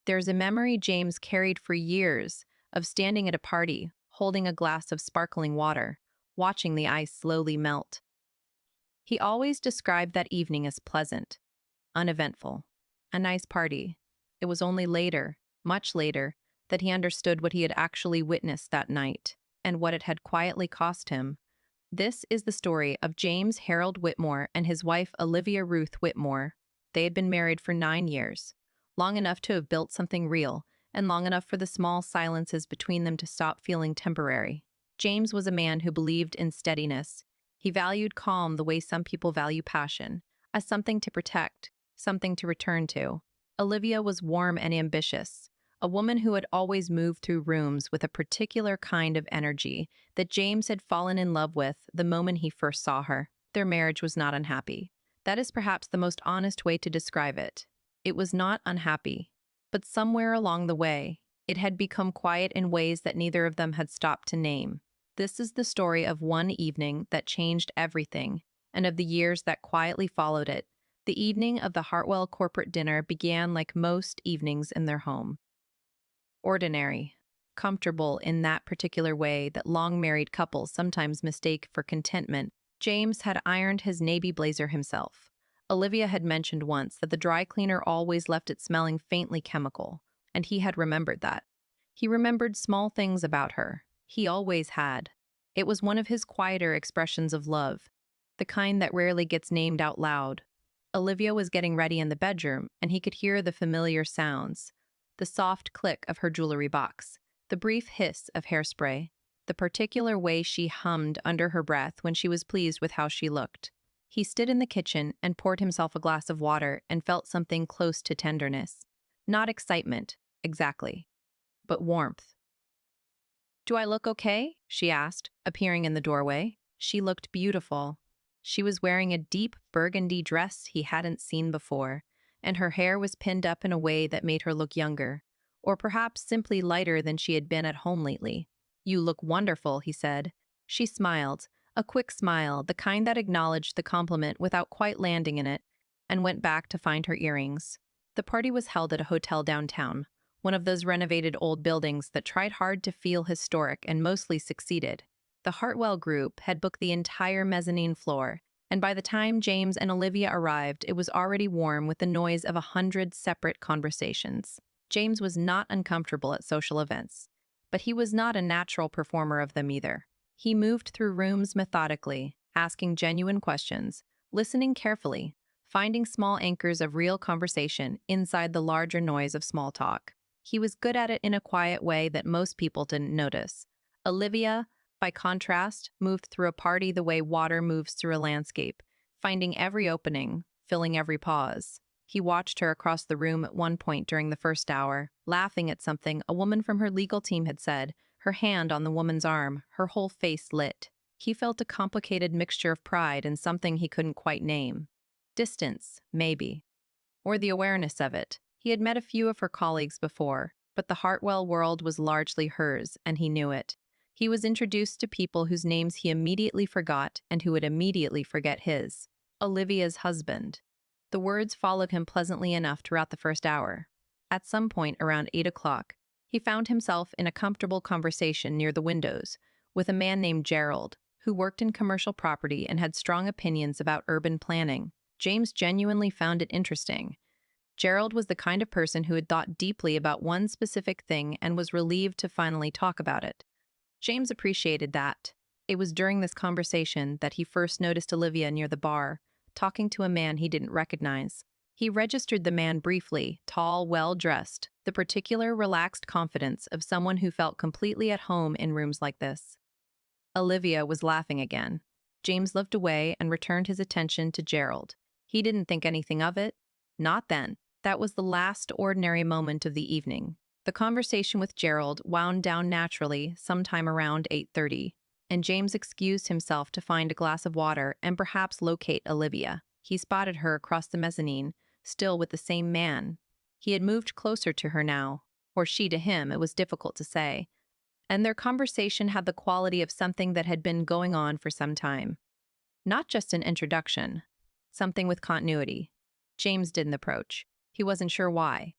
There's a memory James carried for years of standing at a party, holding a glass of sparkling water, watching the ice slowly melt. He always described that evening as pleasant, uneventful, a nice party. It was only later, much later, that he understood what he had actually witnessed that night and what it had quietly cost him. This is the story of James Harold Whitmore and his wife Olivia Ruth Whitmore. They had been married for 9 years, long enough to have built something real, and long enough for the small silences between them to stop feeling temporary. James was a man who believed in steadiness. He valued calm the way some people value passion, as something to protect, something to return to. Olivia was warm and ambitious, a woman who had always moved through rooms with a particular kind of energy that James had fallen in love with the moment he first saw her. Their marriage was not unhappy. That is perhaps the most honest way to describe it. It was not unhappy, but somewhere along the way, it had become quiet in ways that neither of them had stopped to name. This is the story of one evening that changed everything, and of the years that quietly followed it. The evening of the Hartwell corporate dinner began like most evenings in their home. Ordinary, comfortable in that particular way that long-married couples sometimes mistake for contentment. James had ironed his navy blazer himself. Olivia had mentioned once that the dry cleaner always left it smelling faintly chemical, and he had remembered that. He remembered small things about her. He always had. It was one of his quieter expressions of love, the kind that rarely gets named out loud. Olivia was getting ready in the bedroom, and he could hear the familiar sounds. The soft click of her jewelry box, the brief hiss of hairspray, the particular way she hummed under her breath when she was pleased with how she looked. He stood in the kitchen and poured himself a glass of water and felt something close to tenderness. Not excitement, exactly, but warmth. "Do I look okay?" she asked, appearing in the doorway. She looked beautiful. She was wearing a deep burgundy dress he hadn't seen before, and her hair was pinned up in a way that made her look younger, or perhaps simply lighter than she had been at home lately. "You look wonderful," he said. She smiled, a quick smile, the kind that acknowledged the compliment without quite landing in it, and went back to find her earrings. The party was held at a hotel downtown, one of those renovated old buildings that tried hard to feel historic and mostly succeeded. The Hartwell Group had booked the entire mezzanine floor, and by the time James and Olivia arrived, it was already warm with the noise of 100 separate conversations. James was not uncomfortable at social events, but he was not a natural performer of them either. He moved through rooms methodically, asking genuine questions, listening carefully, finding small anchors of real conversation inside the larger noise of small talk. He was good at it in a quiet way that most people didn't notice. Olivia, by contrast, moved through a party the way water moves through a landscape, finding every opening, filling every pause. He watched her across the room at one point during the first hour, laughing at something a woman from her legal team had said, her hand on the woman's arm, her whole face lit. He felt a complicated mixture of pride and something he couldn't quite name. Distance, maybe. Or the awareness of it. He had met a few of her colleagues before, but the Hartwell world was largely hers, and he knew it. He was introduced to people whose names he immediately forgot and who would immediately forget his. Olivia's husband. The words followed him pleasantly enough throughout the first hour. At some point around 8 o'clock, he found himself in a comfortable conversation near the windows with a man named Gerald, who worked in commercial property and had strong opinions about urban planning. James genuinely found it interesting. Gerald was the kind of person who had thought deeply about one specific thing and was relieved to finally talk about it. James appreciated that. It was during this conversation that he first noticed Olivia near the bar, talking to a man he didn't recognize. He registered the man briefly, tall, well-dressed, the particular relaxed confidence of someone who felt completely at home in rooms like this. Olivia was laughing again. James looked away and returned his attention to Gerald. He didn't think anything of it. Not then. That was the last ordinary moment of the evening. The conversation with Gerald wound down naturally sometime around 8:30, and James excused himself to find a glass of water and perhaps locate Olivia. He spotted her across the mezzanine, still with the same man. He had moved closer to her now, or she to him, it was difficult to say, and their conversation had the quality of something that had been going on for some time. Not just an introduction, something with continuity. James didn't approach. He wasn't sure why.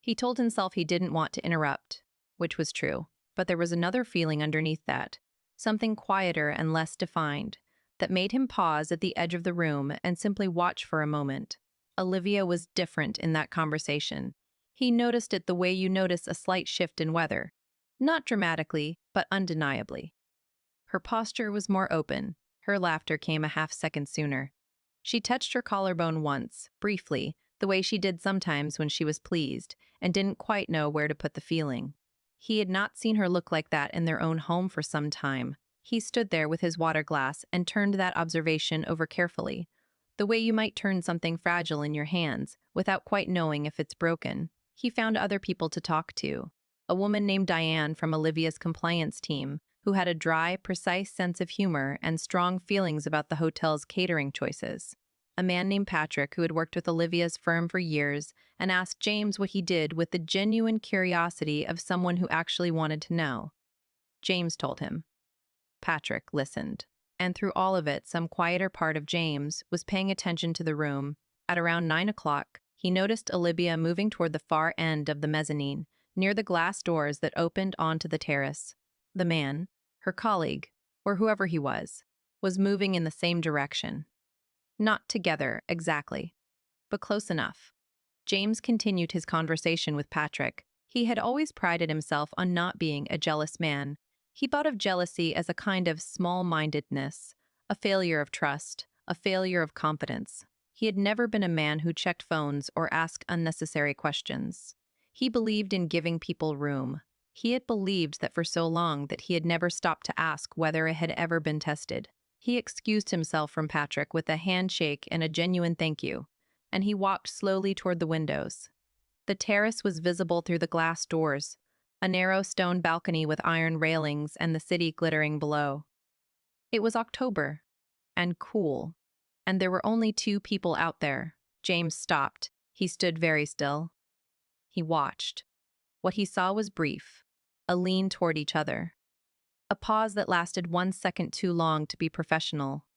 He told himself he didn't want to interrupt, which was true, but there was another feeling underneath that, something quieter and less defined, that made him pause at the edge of the room and simply watch for a moment. Olivia was different in that conversation. He noticed it the way you notice a slight shift in weather. Not dramatically, but undeniably. Her posture was more open. Her laughter came a half second sooner. She touched her collarbone once, briefly, the way she did sometimes when she was pleased, and didn't quite know where to put the feeling. He had not seen her look like that in their own home for some time. He stood there with his water glass and turned that observation over carefully, the way you might turn something fragile in your hands, without quite knowing if it's broken. He found other people to talk to. A woman named Diane from Olivia's compliance team, who had a dry, precise sense of humor and strong feelings about the hotel's catering choices. A man named Patrick, who had worked with Olivia's firm for years, and asked James what he did with the genuine curiosity of someone who actually wanted to know. James told him. Patrick listened. And through all of it, some quieter part of James was paying attention to the room. At around 9 o'clock, he noticed Olivia moving toward the far end of the mezzanine, near the glass doors that opened onto the terrace. The man, her colleague, or whoever he was moving in the same direction. Not together, exactly, but close enough. James continued his conversation with Patrick. He had always prided himself on not being a jealous man. He thought of jealousy as a kind of small-mindedness, a failure of trust, a failure of confidence. He had never been a man who checked phones or asked unnecessary questions. He believed in giving people room. He had believed that for so long that he had never stopped to ask whether it had ever been tested. He excused himself from Patrick with a handshake and a genuine thank you, and he walked slowly toward the windows. The terrace was visible through the glass doors, a narrow stone balcony with iron railings and the city glittering below. It was October, and cool, and there were only 2 people out there. James stopped. He stood very still. He watched. What he saw was brief, a lean toward each other. A pause that lasted 1 second too long to be professional.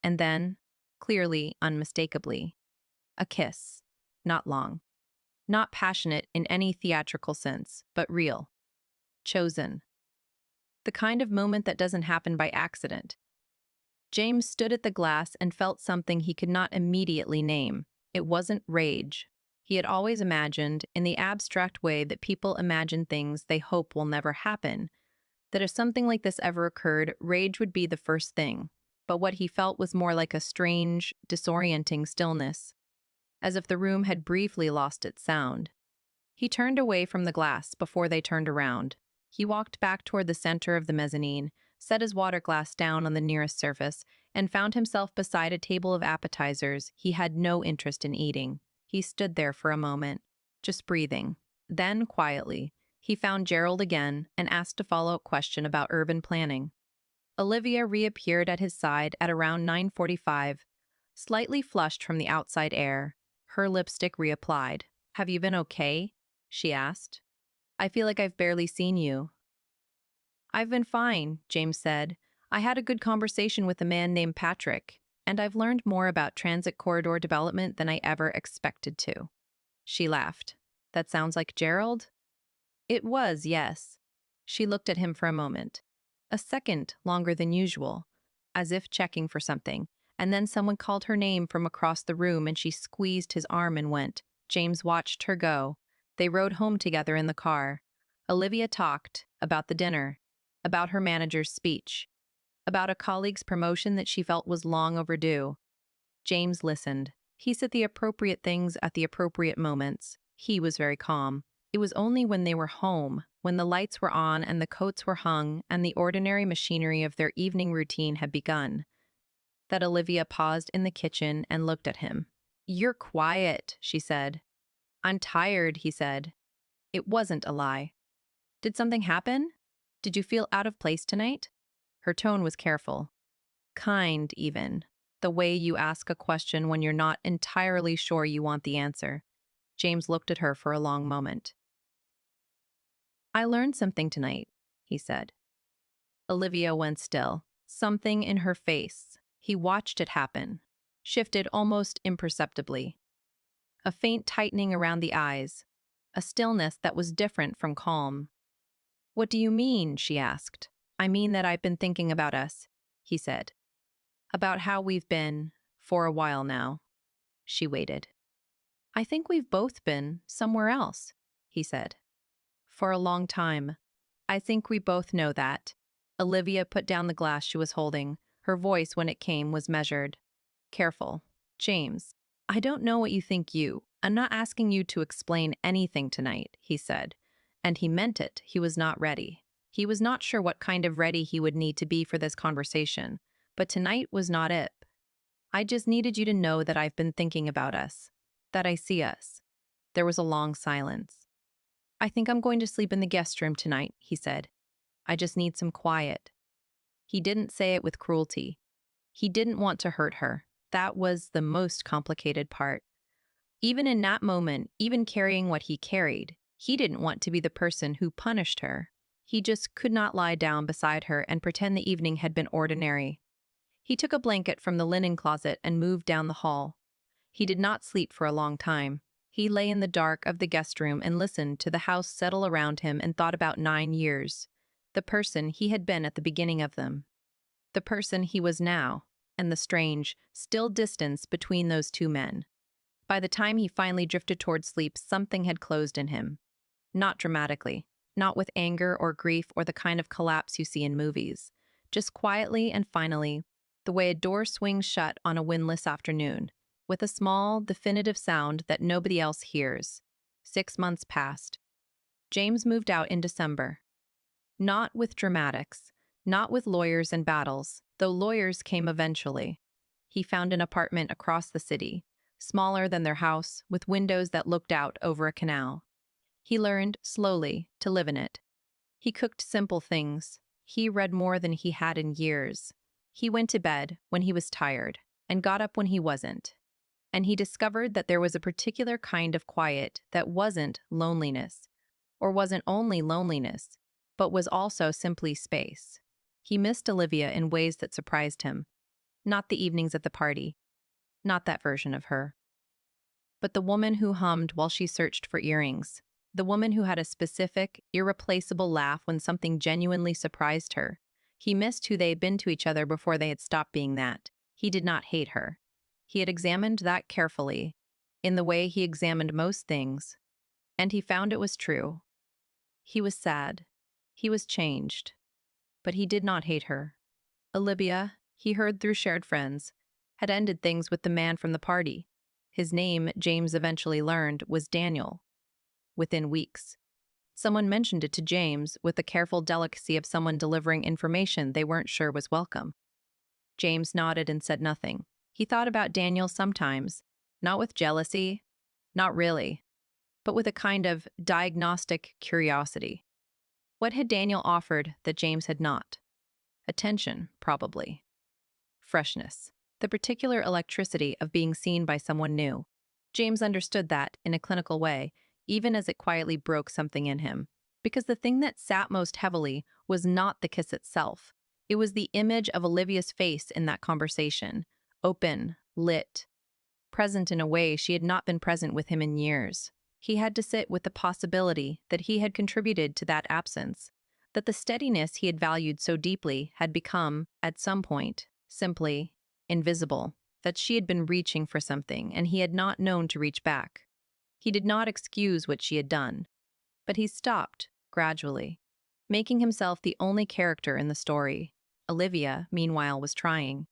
And then, clearly, unmistakably, a kiss. Not long. Not passionate in any theatrical sense, but real. Chosen. The kind of moment that doesn't happen by accident. James stood at the glass and felt something he could not immediately name. It wasn't rage. He had always imagined, in the abstract way that people imagine things they hope will never happen, that if something like this ever occurred, rage would be the first thing. But what he felt was more like a strange, disorienting stillness, as if the room had briefly lost its sound. He turned away from the glass before they turned around. He walked back toward the center of the mezzanine, set his water glass down on the nearest surface, and found himself beside a table of appetizers he had no interest in eating. He stood there for a moment, just breathing. Then, quietly, he found Gerald again and asked a follow-up question about urban planning. Olivia reappeared at his side at around 9:45, slightly flushed from the outside air. Her lipstick reapplied. "Have you been okay?" she asked. "I feel like I've barely seen you." "I've been fine," James said. "I had a good conversation with a man named Patrick, and I've learned more about transit corridor development than I ever expected to." She laughed. "That sounds like Gerald?" It was, yes. She looked at him for a moment. A second longer than usual, as if checking for something, and then someone called her name from across the room and she squeezed his arm and went. James watched her go. They rode home together in the car. Olivia talked about the dinner, about her manager's speech, about a colleague's promotion that she felt was long overdue. James listened. He said the appropriate things at the appropriate moments. He was very calm. It was only when they were home, when the lights were on and the coats were hung and the ordinary machinery of their evening routine had begun, that Olivia paused in the kitchen and looked at him. "You're quiet," she said. "I'm tired," he said. It wasn't a lie. "Did something happen? Did you feel out of place tonight?" Her tone was careful. Kind, even. The way you ask a question when you're not entirely sure you want the answer. James looked at her for a long moment. "I learned something tonight," he said. Olivia went still. Something in her face. He watched it happen. Shifted almost imperceptibly. A faint tightening around the eyes. a stillness that was different from calm. "What do you mean?" she asked. "I mean that I've been thinking about us," he said. "About how we've been for a while now." She waited. "I think we've both been somewhere else," he said. "For a long time. I think we both know that." Olivia put down the glass she was holding. Her voice, when it came, was measured. Careful. "James, I don't know what you think I'm not asking you to explain anything tonight," he said. And he meant it. He was not ready. He was not sure what kind of ready he would need to be for this conversation. But tonight was not it. "I just needed you to know that I've been thinking about us. That I see us." There was a long silence. "I think I'm going to sleep in the guest room tonight," he said. "I just need some quiet." He didn't say it with cruelty. He didn't want to hurt her. That was the most complicated part. Even in that moment, even carrying what he carried, he didn't want to be the person who punished her. He just could not lie down beside her and pretend the evening had been ordinary. He took a blanket from the linen closet and moved down the hall. He did not sleep for a long time. He lay in the dark of the guest room and listened to the house settle around him and thought about 9 years. The person he had been at the beginning of them. The person he was now, and the strange, still distance between those two men. By the time he finally drifted toward sleep, something had closed in him. Not dramatically, not with anger or grief or the kind of collapse you see in movies. Just quietly and finally, the way a door swings shut on a windless afternoon, with a small, definitive sound that nobody else hears. 6 months passed. James moved out in December. Not with dramatics, not with lawyers and battles, though lawyers came eventually. He found an apartment across the city, smaller than their house, with windows that looked out over a canal. He learned, slowly, to live in it. He cooked simple things. He read more than he had in years. He went to bed when he was tired, and got up when he wasn't. And he discovered that there was a particular kind of quiet that wasn't loneliness, or wasn't only loneliness, but was also simply space. He missed Olivia in ways that surprised him. Not the evenings at the party. Not that version of her. But the woman who hummed while she searched for earrings. The woman who had a specific, irreplaceable laugh when something genuinely surprised her. He missed who they had been to each other before they had stopped being that. He did not hate her. He had examined that carefully, in the way he examined most things. And he found it was true. He was sad. He was changed. But he did not hate her. Olivia, he heard through shared friends, had ended things with the man from the party. His name, James eventually learned, was Daniel. Within weeks. Someone mentioned it to James with the careful delicacy of someone delivering information they weren't sure was welcome. James nodded and said nothing. He thought about Daniel sometimes, not with jealousy, not really, but with a kind of diagnostic curiosity. What had Daniel offered that James had not? Attention, probably. Freshness. The particular electricity of being seen by someone new. James understood that, in a clinical way, even as it quietly broke something in him. Because the thing that sat most heavily was not the kiss itself. It was the image of Olivia's face in that conversation. Open, lit, present in a way she had not been present with him in years. He had to sit with the possibility that he had contributed to that absence, that the steadiness he had valued so deeply had become, at some point, simply invisible, that she had been reaching for something and he had not known to reach back. He did not excuse what she had done, but he stopped, gradually, making himself the only character in the story. Olivia, meanwhile, was trying.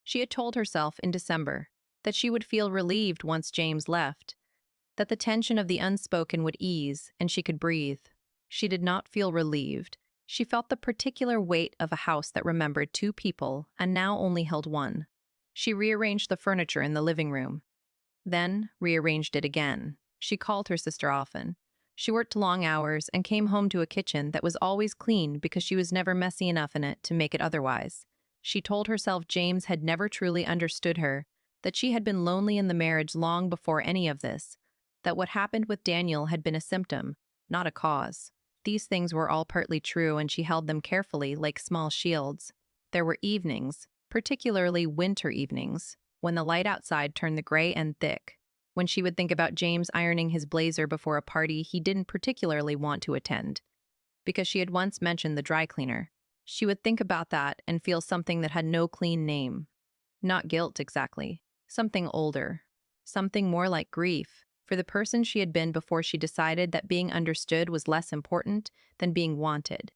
She had told herself in December that she would feel relieved once James left, that the tension of the unspoken would ease and she could breathe. She did not feel relieved. She felt the particular weight of a house that remembered two people and now only held one. She rearranged the furniture in the living room, then rearranged it again. She called her sister often. She worked long hours and came home to a kitchen that was always clean because she was never messy enough in it to make it otherwise. She told herself James had never truly understood her, that she had been lonely in the marriage long before any of this, that what happened with Daniel had been a symptom, not a cause. These things were all partly true, and she held them carefully like small shields. There were evenings, particularly winter evenings, when the light outside turned the gray and thick. When she would think about James ironing his blazer before a party he didn't particularly want to attend, because she had once mentioned the dry cleaner, she would think about that and feel something that had no clean name. Not guilt exactly, something older, something more like grief for the person she had been before she decided that being understood was less important than being wanted.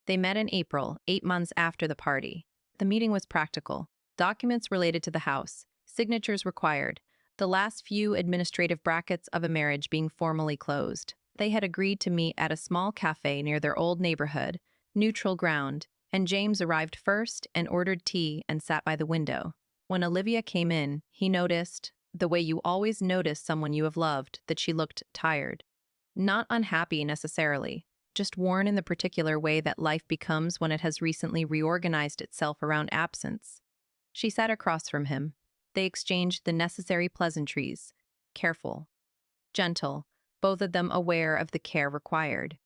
They met in April, 8 months after the party. The meeting was practical. Documents related to the house, signatures required, the last few administrative brackets of a marriage being formally closed. They had agreed to meet at a small cafe near their old neighborhood, neutral ground, and James arrived first and ordered tea and sat by the window. When Olivia came in, he noticed, the way you always notice someone you have loved, that she looked tired. Not unhappy necessarily, just worn in the particular way that life becomes when it has recently reorganized itself around absence. She sat across from him. They exchanged the necessary pleasantries, careful, gentle, both of them aware of the care required.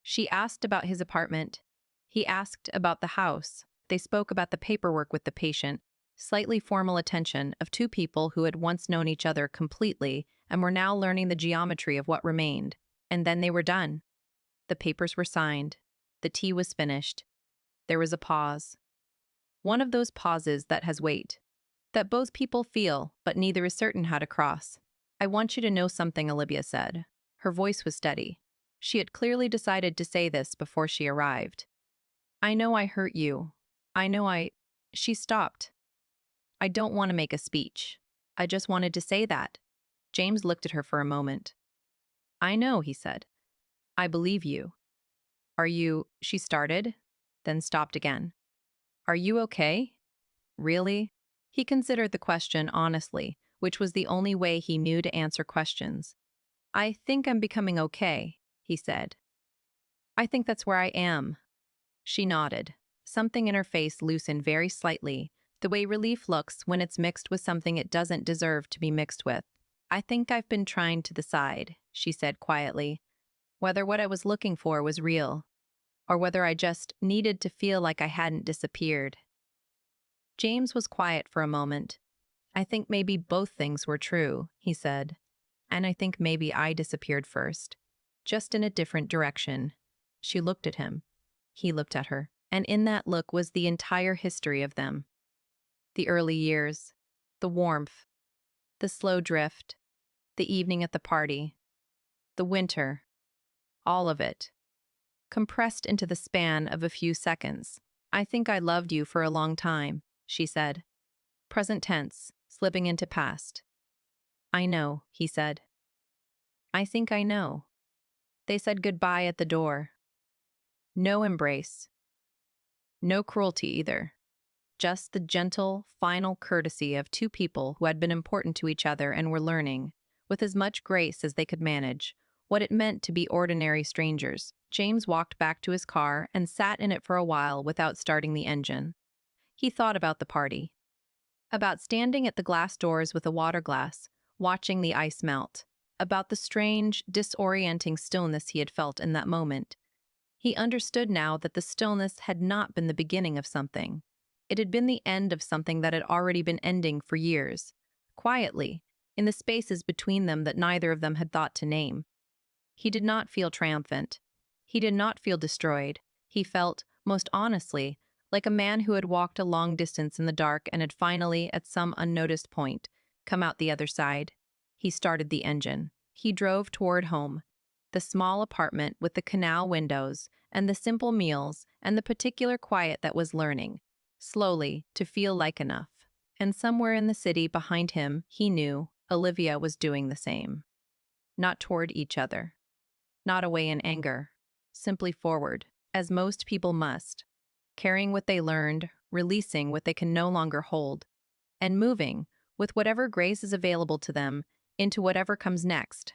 She asked about his apartment. He asked about the house. They spoke about the paperwork with the patient, slightly formal attention of two people who had once known each other completely and were now learning the geometry of what remained. And then they were done. The papers were signed. The tea was finished. There was a pause. One of those pauses that has weight, that both people feel, but neither is certain how to cross. "I want you to know something," Olivia said. Her voice was steady. She had clearly decided to say this before she arrived. "I know I hurt you. I know I—" She stopped. "I don't want to make a speech. I just wanted to say that." James looked at her for a moment. "I know," he said. "I believe you." "Are you—" she started, then stopped again. "Are you okay? Really?" He considered the question honestly, which was the only way he knew to answer questions. "I think I'm becoming okay," he said. "I think that's where I am." She nodded. Something in her face loosened very slightly, the way relief looks when it's mixed with something it doesn't deserve to be mixed with. "I think I've been trying to decide," she said quietly, "whether what I was looking for was real, or whether I just needed to feel like I hadn't disappeared." James was quiet for a moment. "I think maybe both things were true," he said. "And I think maybe I disappeared first, just in a different direction." She looked at him. He looked at her. And in that look was the entire history of them. The early years, the warmth, the slow drift, the evening at the party, the winter, all of it, compressed into the span of a few seconds. "I think I loved you for a long time," she said. Present tense, slipping into past. "I know," he said. "I think I know." They said goodbye at the door. No embrace. No cruelty either. Just the gentle, final courtesy of two people who had been important to each other and were learning, with as much grace as they could manage, what it meant to be ordinary strangers. James walked back to his car and sat in it for a while without starting the engine. He thought about the party. About standing at the glass doors with a water glass, watching the ice melt. About the strange, disorienting stillness he had felt in that moment. He understood now that the stillness had not been the beginning of something. It had been the end of something that had already been ending for years. Quietly, in the spaces between them that neither of them had thought to name. He did not feel triumphant. He did not feel destroyed. He felt, most honestly, like a man who had walked a long distance in the dark and had finally, at some unnoticed point, come out the other side. He started the engine. He drove toward home. The small apartment with the canal windows and the simple meals and the particular quiet that was learning, slowly, to feel like enough. And somewhere in the city behind him, he knew, Olivia was doing the same. Not toward each other. Not away in anger. Simply forward, as most people must. Carrying what they learned, releasing what they can no longer hold, and moving, with whatever grace is available to them, into whatever comes next.